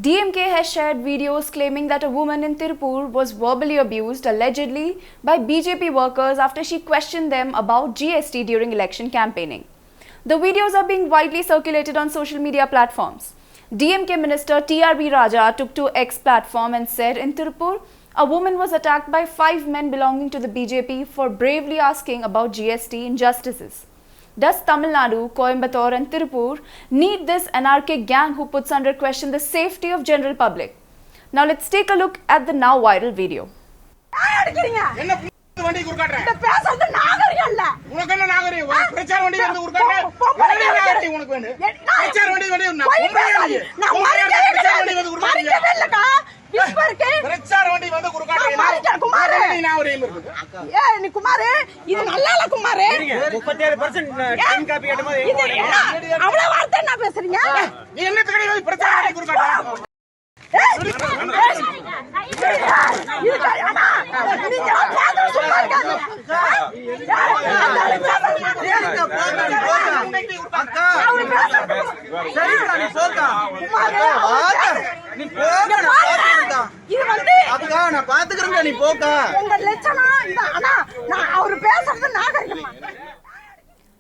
DMK has shared videos claiming that a woman in Tirupur was verbally abused, allegedly, by BJP workers after she questioned them about GST during election campaigning. The videos are being widely circulated on social media platforms. DMK Minister TRB Raja took to X platform and said in Tirupur, a woman was attacked by 5 men belonging to the BJP for bravely asking about GST injustices. Does Tamil Nadu, Coimbatore and Tirupur need this anarchic gang who puts under question the safety of general public? Now let's take a look at the now viral video.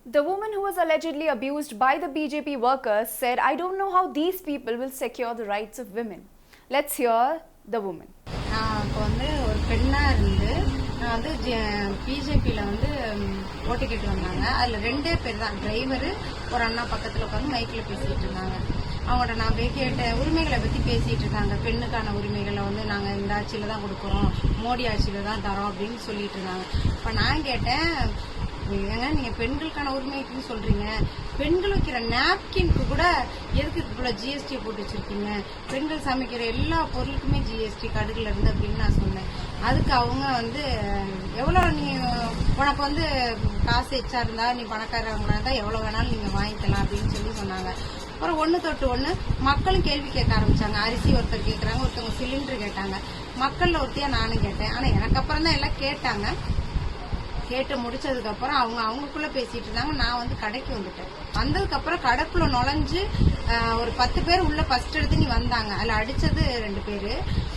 The woman who was allegedly abused by the BJP workers said, I don't know how these people will secure the rights of women. Let's hear the woman. பிஜேபியில் வந்து ஓட்டு கேட்டு வந்தாங்க. அதில் 2 பேர் தான், driver ஒரு அண்ணா பக்கத்தில் உட்காந்து மைக்கில் பேசிகிட்டு இருந்தாங்க. அவங்கள்ட்ட நான் போய் கேட்ட உரிமைகளை பற்றி பேசிகிட்டு இருக்காங்க. பெண்ணுக்கான உரிமைகளை வந்து நாங்கள் இந்த ஆட்சியில் தான் கொடுக்குறோம், மோடி ஆட்சியில் தான் தரோம் அப்படின்னு சொல்லிட்டு இருந்தாங்க. இப்போ நான் கேட்டேன், ஏங்க நீங்கள் பெண்களுக்கான உரிமைக்குன்னு சொல்கிறீங்க, பெண்கள் வைக்கிற நாப்கின்க்கு கூட எதுக்கு இவ்வளோ ஜிஎஸ்டி போட்டு வச்சுருக்கீங்க? பெண்கள் சமைக்கிற எல்லா பொருளுக்குமே ஜிஎஸ்டி கடுகுல இருந்து அப்படின்னு நான் சொன்னேன். அதுக்கு அவங்க வந்து எவ்வளோ நீ உனக்கு வந்து காசு எச்சா இருந்தா, நீ பணக்காரங்களா இருந்தால் எவ்வளோ வேணாலும் நீங்கள் வாங்கிக்கலாம் அப்படின்னு சொல்லி சொன்னாங்க. அப்புறம் 1 தொட்டு 1 மக்களும் கேள்வி கேட்க ஆரம்பிச்சாங்க. அரிசி ஒருத்தர் கேட்குறாங்க, ஒருத்தவங்க சிலிண்டர் கேட்டாங்க. மக்களில் ஒருத்தையா நானும் கேட்டேன். ஆனால் எனக்கு அப்புறம் தான் எல்லாம் கேட்டாங்க. கேட்டு முடிச்சதுக்கு அப்புறம் அவங்களுக்குள்ள பேசிட்டு இருந்தாங்க. நான் வந்து கடைக்கு வந்துட்டேன். வந்ததுக்கு அப்புறம் கடைக்குள்ள நுழைஞ்சு ஒரு 10 பேர் உள்ள ஃபர்ஸ்ட் எடுத்து நீ வந்தாங்க. அதுல அடிச்சது 2 பேரு.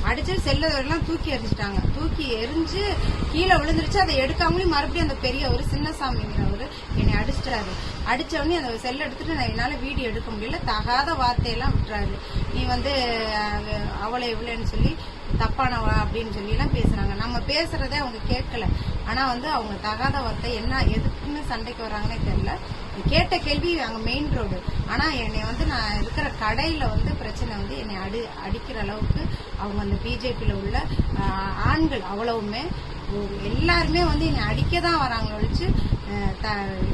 அடிச்சது செல்லதெல்லாம் தூக்கி எரிஞ்சிட்டாங்க. தூக்கி எரிஞ்சு கீழே விழுந்துருச்சு. அதை எடுக்காமலே மறுபடியும் அந்த பெரிய ஒரு சின்னசாமிங்கிறவரு என்னை அடிச்சிட்டாரு. அடிச்சவனே அந்த செல்ல எடுத்துட்டு நான் என்னால வீடியோ எடுக்க முடியல. தகாத வார்த்தையெல்லாம் விட்டுறாரு. நீ வந்து அவளை எவ்வளோன்னு சொல்லி தப்பானவா அப்படின்னு சொல்லி எல்லாம் பேசுறாங்க. நம்ம பேசுறதே அவங்க கேட்கல. ஆனா வந்து அவங்க தகாத வார்த்தை என்ன எதுக்குன்னு சண்டைக்கு வராங்கன்னே தெரியல. கேட்ட கேள்வி அங்க மெயின் ரோடு. ஆனா என்னை வந்து நான் இருக்கிற கடையில வந்து பிரச்சனை வந்து என்னை அடிக்கிற அளவுக்கு அவங்க அந்த பிஜேபியில உள்ள ஆண்கள் அவ்வளவுமே எல்லாருமே வந்து என்னை அடிக்க தான் வராங்க ஒழிச்சு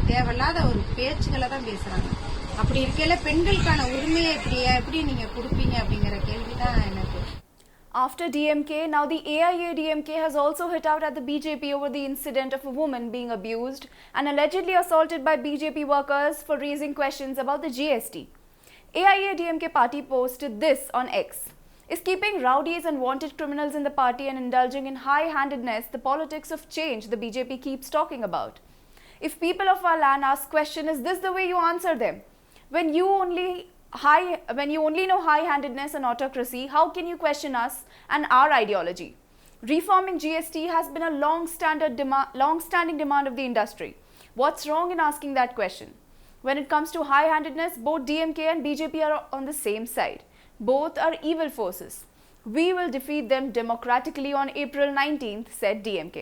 தேவையில்லாத ஒரு பேச்சுக்களை தான் பேசுறாங்க. அப்படி இருக்கையில பெண்களுக்கான உரிமையை எப்படி நீங்க கொடுப்பீங்க அப்படிங்கிற கேள்விதான் எனக்கு. After DMK, now the AIADMK has also hit out at the BJP over the incident of a woman being abused and allegedly assaulted by BJP workers for raising questions about the GST. AIADMK party posted this on X. Is keeping rowdies and wanted criminals in the party and indulging in high-handedness the politics of change the BJP keeps talking about? If people of our land ask question, is this the way you answer them? When you only know high-handedness and autocracy, how can you question us and our ideology? Reforming GST has been a long-standing demand of the industry. What's wrong in asking that question? When it comes to high-handedness, both DMK and BJP are on the same side. Both are evil forces. We will defeat them democratically on April 19th, said DMK.